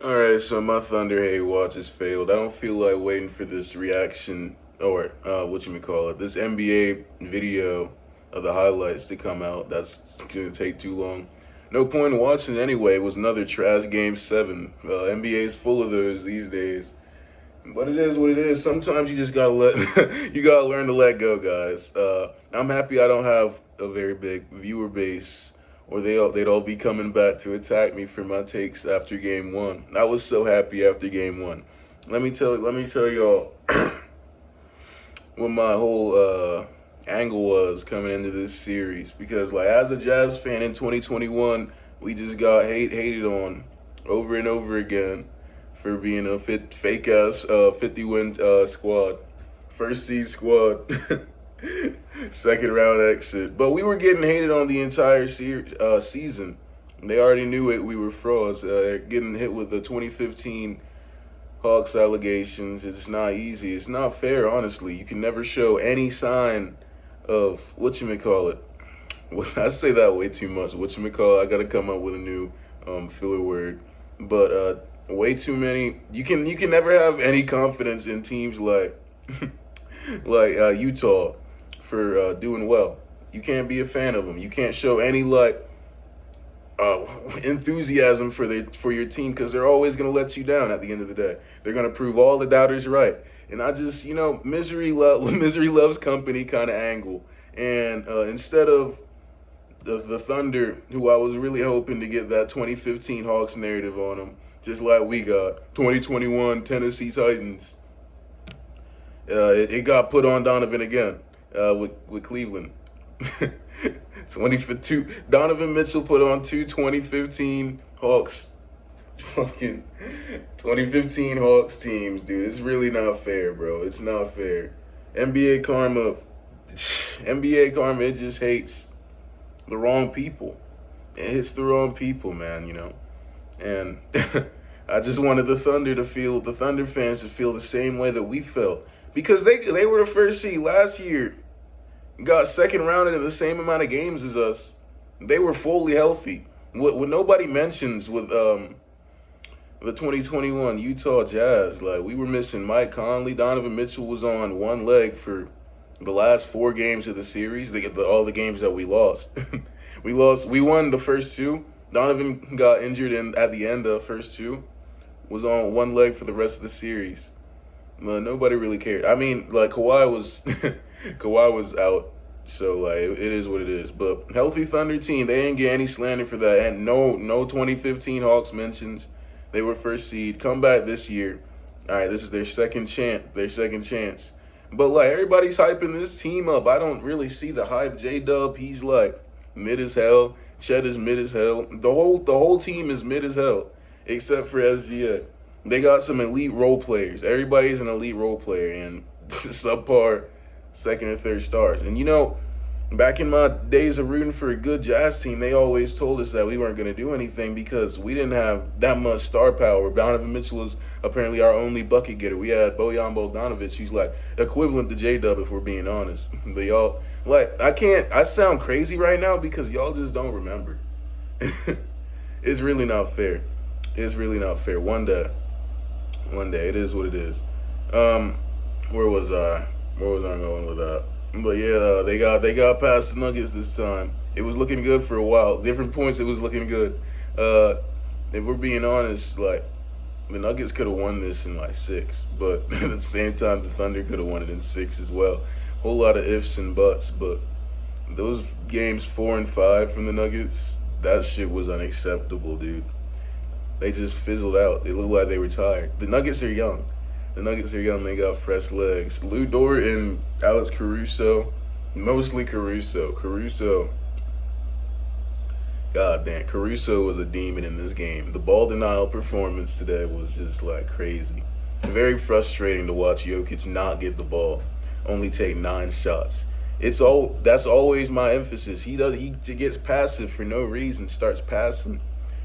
All right, so my Thunder Hate watch has failed. I don't feel like waiting for this reaction or this NBA video of the highlights to come out. That's gonna take too long. No point in watching it anyway. It was another trash game seven. NBA is full of those these days. But it is what it is. Sometimes you just gotta you gotta learn to let go, guys. I'm happy I don't have a very big viewer base, or they'd all be coming back to attack me for my takes after game one. I was so happy after game one. Let me tell y'all what my whole angle was coming into this series, because like as a Jazz fan in 2021, we just got hated on over and over again for being a fake ass 50 win squad, first seed squad, second round exit. But we were getting hated on the entire season. They already knew it. We were frauds. Getting hit with the 2015 Hawks allegations. It's not easy. It's not fair, honestly. You can never show any sign of whatchamacallit. I say that way too much. Whatchamacallit, I gotta come up with a new filler word. But way too many. You can never have any confidence in teams like Utah for doing well. You can't be a fan of them. You can't show any uh, enthusiasm for your team, because they're always gonna let you down at the end of the day. They're gonna prove all the doubters right. And I just, misery loves company kind of angle. And instead of the Thunder, who I was really hoping to get that 2015 Hawks narrative on them, just like we got 2021 Tennessee Titans. It got put on Donovan again with Cleveland. 2052 Donovan Mitchell put on two 2015 Hawks, fucking 2015 Hawks teams, dude. It's really not fair, bro. It's not fair. NBA karma, NBA karma. It just hates the wrong people. It hits the wrong people, man. And I just wanted the Thunder fans to feel the same way that we felt, because they were the first seed last year, got second round into the same amount of games as us. They were fully healthy. What nobody mentions with the 2021 Utah Jazz, like we were missing Mike Conley. Donovan Mitchell was on one leg for the last four games of the series. All the games that we lost. We won the first two. Donovan got injured at the end of the first two. Was on one leg for the rest of the series. But nobody really cared. I mean, like Kawhi was Kawhi was out, so like it is what it is. But healthy Thunder team, they didn't get any slander for that, and no 2015 Hawks mentions. They were first seed. Come back this year. All right, this is their second chance. But like everybody's hyping this team up. I don't really see the hype. J-Dub, he's like mid as hell. Chet is mid as hell. The whole team is mid as hell, except for SGA. They got some elite role players. Everybody's an elite role player, and subpar second or third stars. And back in my days of rooting for a good Jazz team, they always told us that we weren't going to do anything because we didn't have that much star power. Donovan Mitchell was apparently our only bucket getter. We had Bojan Bogdanovic, who's like equivalent to J-Dub, if we're being honest. But y'all, I sound crazy right now because y'all just don't remember. It's really not fair. It's really not fair. One day, it is what it is. Where was I? Where was I going with that? But yeah, they got past the Nuggets this time. It was looking good for a while. Different points, it was looking good. If we're being honest, like the Nuggets could have won this in like six, but at the same time, the Thunder could have won it in six as well. Whole lot of ifs and buts, but those games 4 and 5 from the Nuggets, that shit was unacceptable, dude. They just fizzled out. They looked like they were tired. The Nuggets are young. They got fresh legs. Lou Dort and Alex Caruso, mostly Caruso. God damn, Caruso was a demon in this game. The ball denial performance today was just like crazy. Very frustrating to watch Jokic not get the ball, only take 9 shots. That's always my emphasis. He gets passive for no reason, starts passing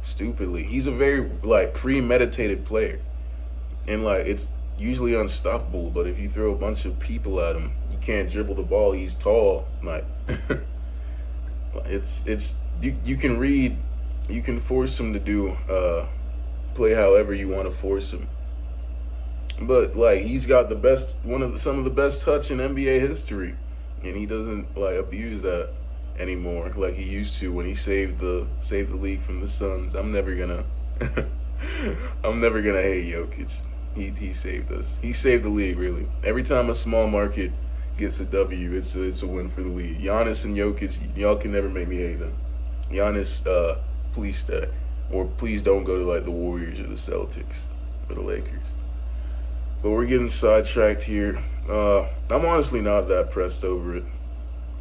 stupidly. He's a very like premeditated player, and like it's usually unstoppable. But if you throw a bunch of people at him, you can't dribble the ball. He's tall. Like you can force him to do play however you want to force him. But like he's got the best, some of the best touch in NBA history, and he doesn't like abuse that anymore like he used to when he saved the league from the Suns. I'm never gonna hate Jokic. He saved us. He saved the league really. Every time a small market gets a W, it's a win for the league. Giannis and Jokic, y'all can never make me hate them. Giannis, please stay, or please don't go to like the Warriors or the Celtics or the Lakers. But we're getting sidetracked here. I'm honestly not that pressed over it,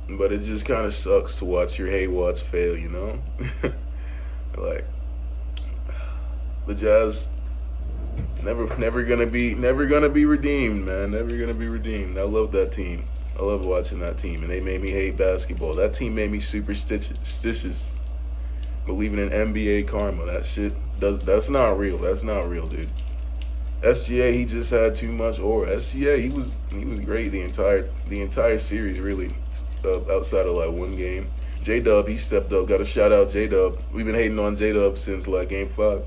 but it just kind of sucks to watch your Haywatts fail, you know? Like, the Jazz never gonna be redeemed, man. Never gonna be redeemed. I love that team. I love watching that team, and they made me hate basketball. That team made me superstitious, believing in NBA karma. That's not real. That's not real, dude. SGA, he just had too much aura. SGA, he was great the entire series, really, outside of like one game. J-Dub, he stepped up. Got to shout out J-Dub. We've been hating on J-Dub since like Game 5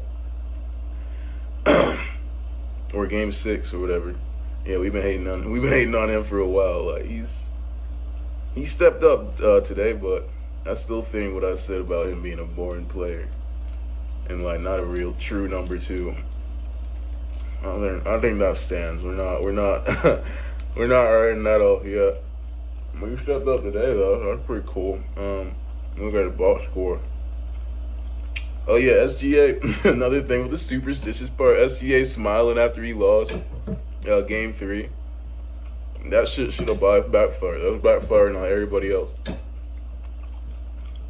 or Game 6 or whatever. Yeah, we've been hating on him for a while. Like he stepped up today, but I still think what I said about him being a boring player and like not a real true number 2. I think that stands. We're not we're not writing that off yet. We stepped up today though. That's pretty cool. Look at the box score. Oh yeah, SGA. Another thing with the superstitious part, SGA smiling after he lost Game 3. That shit should have backfired. That was backfiring on everybody else.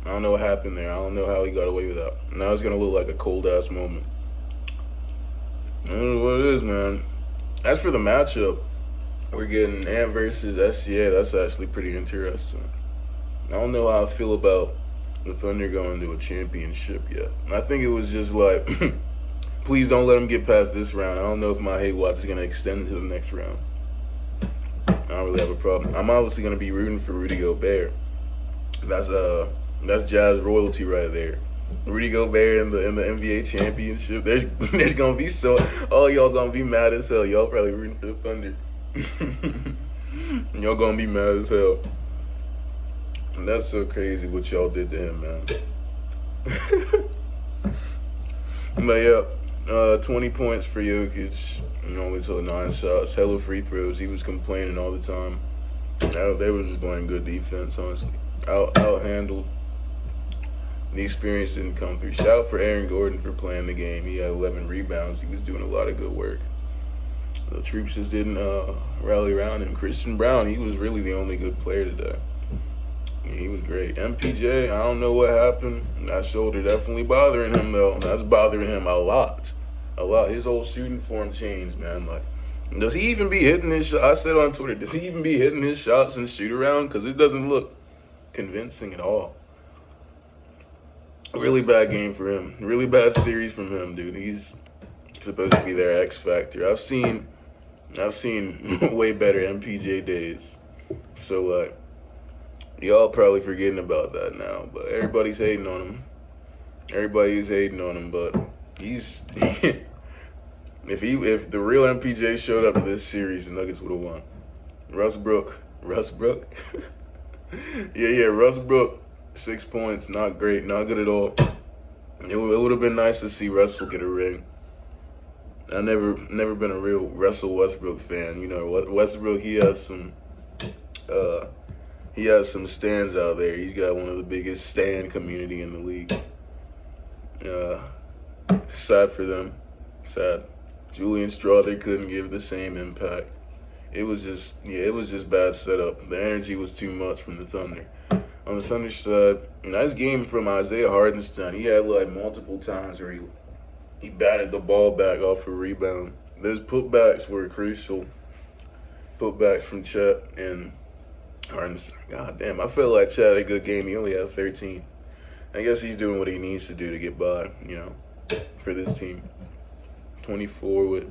I don't know what happened there. I don't know how he got away with that. Now it's gonna look like a cold ass moment. I don't know what it is, man. As for the matchup, we're getting Ant versus SGA. That's actually pretty interesting. I don't know how I feel about the Thunder going to a championship yet. I think it was just like, please don't let them get past this round. I don't know if my Haywatts is going to extend into the next round. I don't really have a problem. I'm obviously going to be rooting for Rudy Gobert. That's Jazz royalty right there. Rudy Gobert in the NBA championship. There's gonna be all y'all gonna be mad as hell. Y'all probably rooting for the Thunder. Y'all gonna be mad as hell. And that's so crazy what y'all did to him, man. But yeah, 20 points for Jokic. Only took 9 shots. Hella free throws. He was complaining all the time. They were just playing good defense, honestly. Out handled. The experience didn't come through. Shout out for Aaron Gordon for playing the game. He had 11 rebounds. He was doing a lot of good work. The troops just didn't rally around him. Christian Braun, he was really the only good player today. Yeah, he was great. MPJ, I don't know what happened. That shoulder definitely bothering him, though. That's bothering him a lot. A lot. His whole shooting form changed, man. Like, does he even be hitting his shots? I said on Twitter, does he even be hitting his shots and shoot around? Because it doesn't look convincing at all. Really bad game for him. Really bad series from him, dude. He's supposed to be their X factor. I've seen way better MPJ days. So like, y'all probably forgetting about that now. But everybody's hating on him. Everybody's hating on him. But he's if the real MPJ showed up to this series, the Nuggets would have won. Russ Brook. Yeah, Russ Brook. 6 points, not great, not good at all. It would have been nice to see Russell get a ring. I've never been a real Russell Westbrook fan. You know, Westbrook, he has some stands out there. He's got one of the biggest stan community in the league. Sad for them. Sad. Julian Strawther couldn't give the same impact. It was just bad setup. The energy was too much from the Thunder. On the Thunder side, nice game from Isaiah Hartenstein. He had like multiple times where he batted the ball back off a rebound. Those putbacks were crucial. Putbacks from Chet and Hartenstein. God damn, I felt like Chet had a good game. He only had 13. I guess he's doing what he needs to do to get by, you know, for this team. 24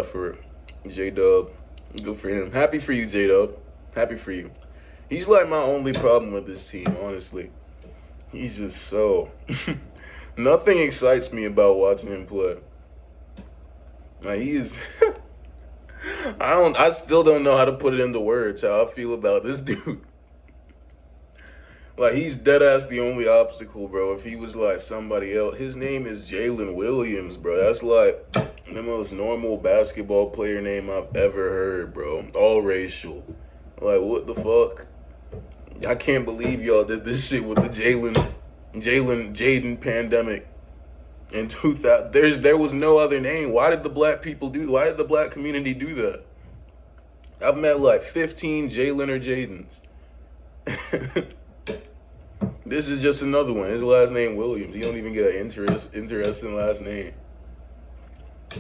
for J-Dub. Good for him. Happy for you, J-Dub. Happy for you. He's like my only problem with this team, honestly. He's just so... Nothing excites me about watching him play. Like he is. I still don't know how to put it into words how I feel about this dude. Like he's dead ass the only obstacle, bro. If he was like somebody else, his name is Jalen Williams, bro. That's like the most normal basketball player name I've ever heard, bro. All racial. Like what the fuck? I can't believe y'all did this shit with the Jaden pandemic in 2000. There was no other name. Why did the black people do? Why did the black community do that? I've met like 15 Jalen or Jadens. This is just another one. His last name Williams. He don't even get an interesting last name.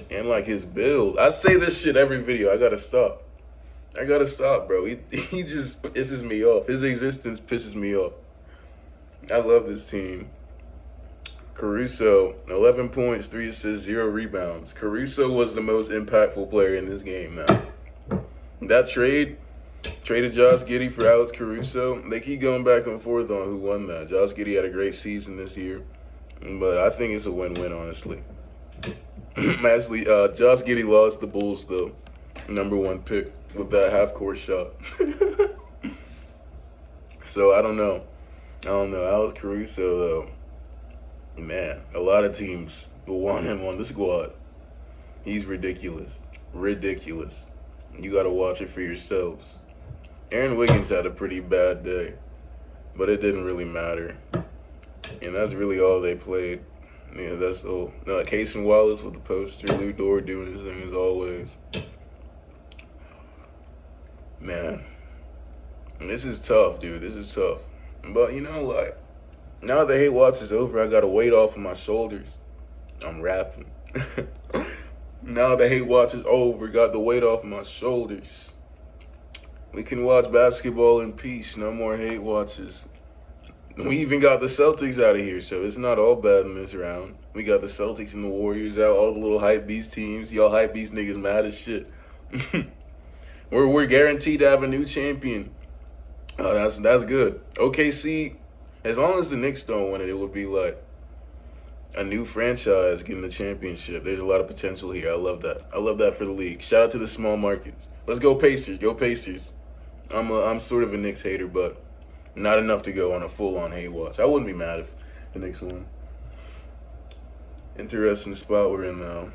And like his build. I say this shit every video. I gotta stop, bro. He just pisses me off. His existence pisses me off. I love this team. Caruso, 11 points, 3 assists, 0 rebounds. Caruso was the most impactful player in this game now. That traded Josh Giddey for Alex Caruso. They keep going back and forth on who won that. Josh Giddey had a great season this year, but I think it's a win-win, honestly. Actually, Josh Giddey lost the Bulls, though. #1 pick with that half-court shot. So, I don't know. Alex Caruso, though, man, a lot of teams will want him on the squad. He's ridiculous. Ridiculous. You got to watch it for yourselves. Aaron Wiggins had a pretty bad day, but it didn't really matter. And that's really all they played. Yeah, that's all. No, Cason Wallace with the poster. Lou Dort doing his thing as always. Man, this is tough, dude. This is tough. But, you know, like, now the hate watch is over, I got a weight off of my shoulders. I'm rapping. Now the hate watch is over, got the weight off my shoulders. We can watch basketball in peace, no more hate watches. We even got the Celtics out of here, so it's not all bad in this round. We got the Celtics and the Warriors out, all the little hype beast teams. Y'all hype beast niggas mad as shit. We're guaranteed to have a new champion. That's good. OKC, as long as the Knicks don't win it, it would be like a new franchise getting the championship. There's a lot of potential here. I love that. I love that for the league. Shout out to the small markets. Let's go Pacers. Go Pacers. I'm sort of a Knicks hater, but not enough to go on a full-on hate watch. I wouldn't be mad if the Knicks won. Interesting spot we're in now.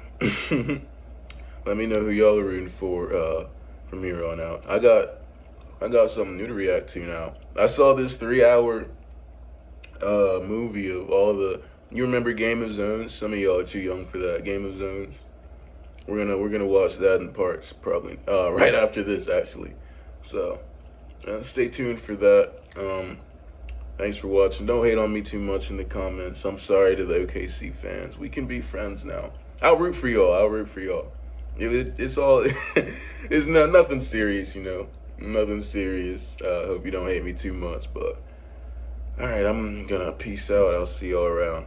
Let me know who y'all are rooting for from here on out. I got something new to react to now. I saw this 3-hour movie of all the. You remember Game of Zones? Some of y'all are too young for that. Game of Zones. We're gonna watch that in parts probably right after this actually. So stay tuned for that. Thanks for watching. Don't hate on me too much in the comments. I'm sorry to the OKC fans. We can be friends now. I'll root for y'all. It's all. It's nothing serious, you know. Nothing serious. Hope you don't hate me too much, but all right. I'm gonna peace out. I'll see y'all around.